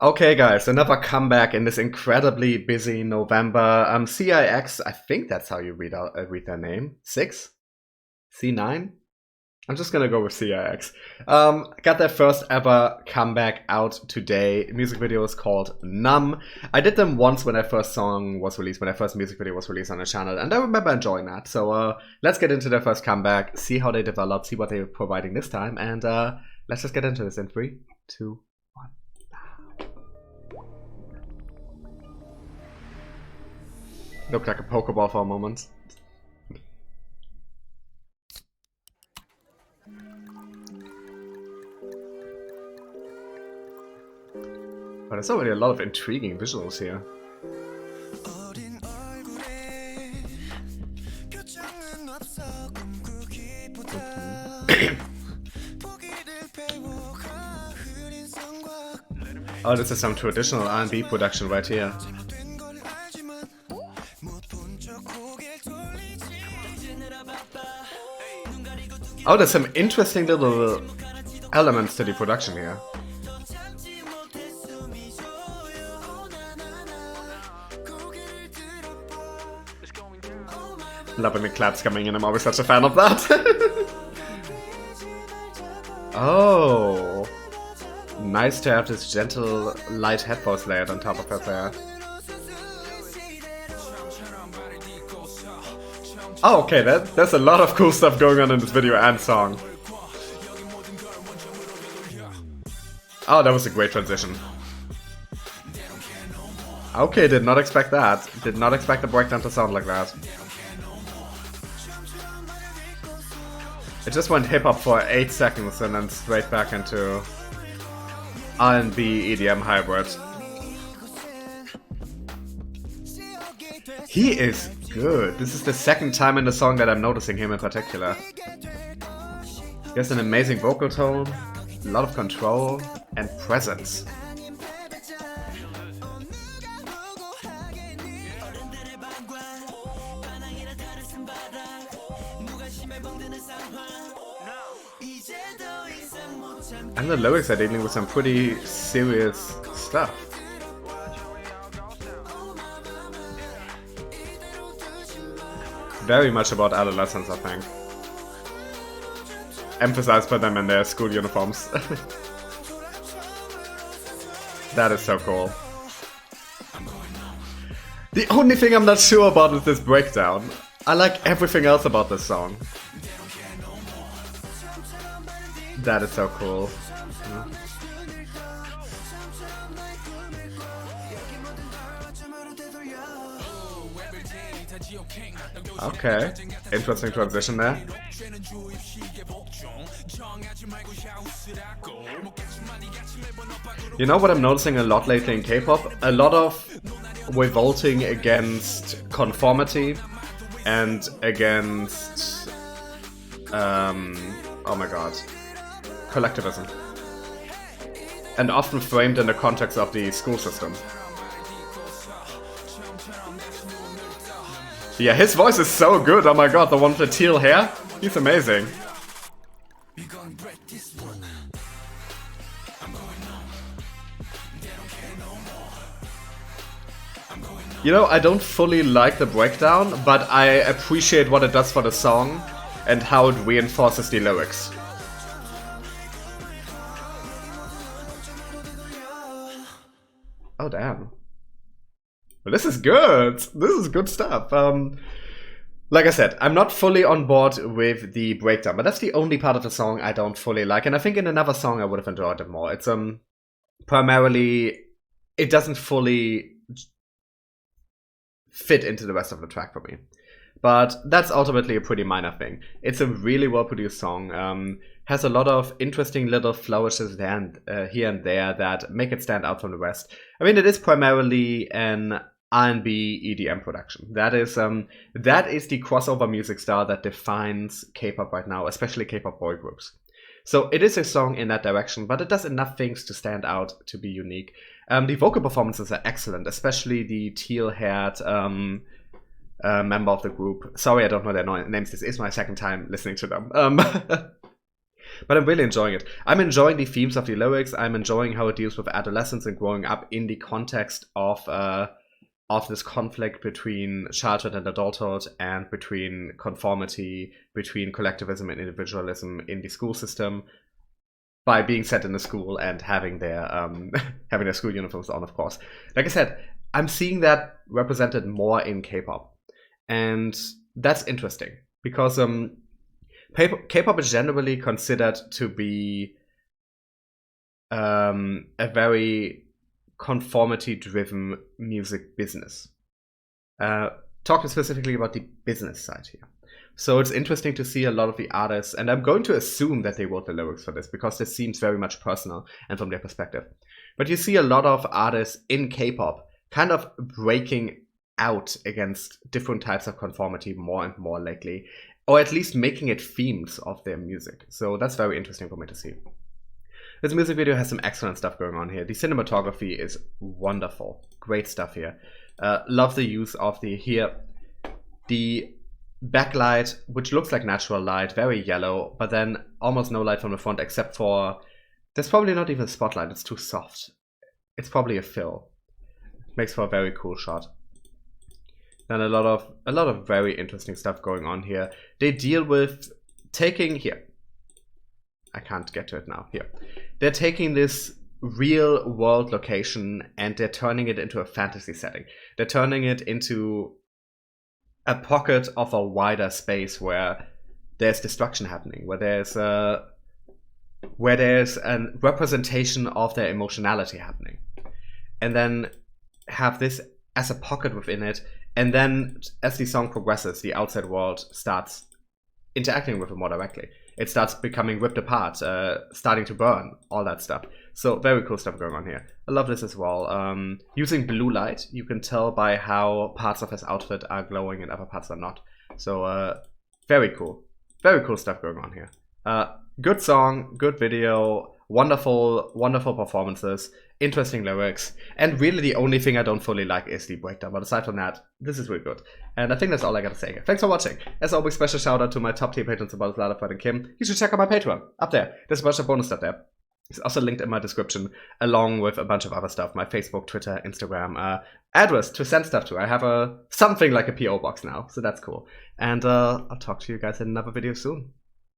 Okay, guys, another comeback in this incredibly busy November. CIX, I think that's how you read their name. Six? C9? I'm just gonna go with CIX. Got their first ever comeback out today. Music video is called Numb. I did them once when their first song was released, when their first music video was released on the channel, and I remember enjoying that. So let's get into their first comeback, see how they develop, see what they're providing this time, and let's just get into this in 3, 2, 1. Looked like a Pokeball for a moment. But there's already a lot of intriguing visuals here. Oh, this is some traditional R&B production right here. Oh, there's some interesting little elements to the production here. Loving the claps coming in, I'm always such a fan of that. Oh, nice to have this gentle, light headphones layered on top of her there. Oh, okay, there's a lot of cool stuff going on in this video and song. Oh, that was a great transition. Okay, did not expect that. Did not expect the breakdown to sound like that. It just went hip-hop for 8 seconds and then straight back into R&B EDM hybrid. He is good. This is the second time in the song that I'm noticing him in particular. He has an amazing vocal tone, a lot of control, and presence. And the lyrics are dealing with some pretty serious stuff. Very much about adolescence, I think. Emphasized by them in their school uniforms. That is so cool. The only thing I'm not sure about is this breakdown. I like everything else about this song. That is so cool. Okay, interesting transition there. You know what I'm noticing a lot lately in K-pop? A lot of revolting against conformity and against oh my god, collectivism. And often framed in the context of the school system. Yeah, his voice is so good, oh my god, the one with the teal hair, he's amazing. You know, I don't fully like the breakdown, but I appreciate what it does for the song and how it reinforces the lyrics. Oh damn. Well, this is good. This is good stuff. Like I said, I'm not fully on board with the breakdown, but that's the only part of the song I don't fully like. And I think in another song I would have enjoyed it more. It's primarily, it doesn't fully fit into the rest of the track for me. But that's ultimately a pretty minor thing. It's a really well-produced song. Has a lot of interesting little flourishes here and there that make it stand out from the rest. I mean, it is primarily an R&B EDM production. That is the crossover music style that defines K-pop right now, especially K-pop boy groups. So it is a song in that direction, but it does enough things to stand out, to be unique. The vocal performances are excellent, especially the teal-haired member of the group. Sorry, I don't know their names. This is my second time listening to them. But I'm really enjoying it. I'm enjoying the themes of the lyrics. I'm enjoying how it deals with adolescence and growing up in the context of this conflict between childhood and adulthood, and between conformity, between collectivism and individualism in the school system, by being set in a school and having their school uniforms on, of course. Like I said, I'm seeing that represented more in K-pop, and that's interesting because K-pop is generally considered to be a very conformity-driven music business. Talking specifically about the business side here. So it's interesting to see a lot of the artists, and I'm going to assume that they wrote the lyrics for this because this seems very much personal and from their perspective. But you see a lot of artists in K-pop kind of breaking out against different types of conformity more and more lately, or at least making it themes of their music. So that's very interesting for me to see. This music video has some excellent stuff going on here. The cinematography is wonderful. Great stuff here. Love the use of the backlight, which looks like natural light, very yellow, but then almost no light from the front except for, there's probably not even a spotlight, it's too soft. It's probably a fill. Makes for a very cool shot. Then a lot of very interesting stuff going on here. They deal with taking, here, I can't get to it now, here. They're taking this real world location and they're turning it into a fantasy setting. They're turning it into a pocket of a wider space where there's destruction happening, where there's a representation of their emotionality happening, and then have this as a pocket within it. And then as the song progresses, the outside world starts interacting with it more directly. It starts becoming ripped apart, starting to burn, all that stuff. So very cool stuff going on here. I love this as well. Using blue light, you can tell by how parts of his outfit are glowing and other parts are not. So very cool. Very cool stuff going on here. Good song, good video, wonderful, wonderful performances, interesting lyrics, and really the only thing I don't fully like is the breakdown. But aside from that, this is really good. And I think that's all I gotta say here. Thanks for watching. As always, special shout out to my top tier patrons above Ladafred and Kim. You should check out my Patreon up there. There's a bunch of bonus stuff there. It's also linked in my description, along with a bunch of other stuff. My Facebook, Twitter, Instagram, address to send stuff to. I have something like a PO box now, so that's cool. And I'll talk to you guys in another video soon.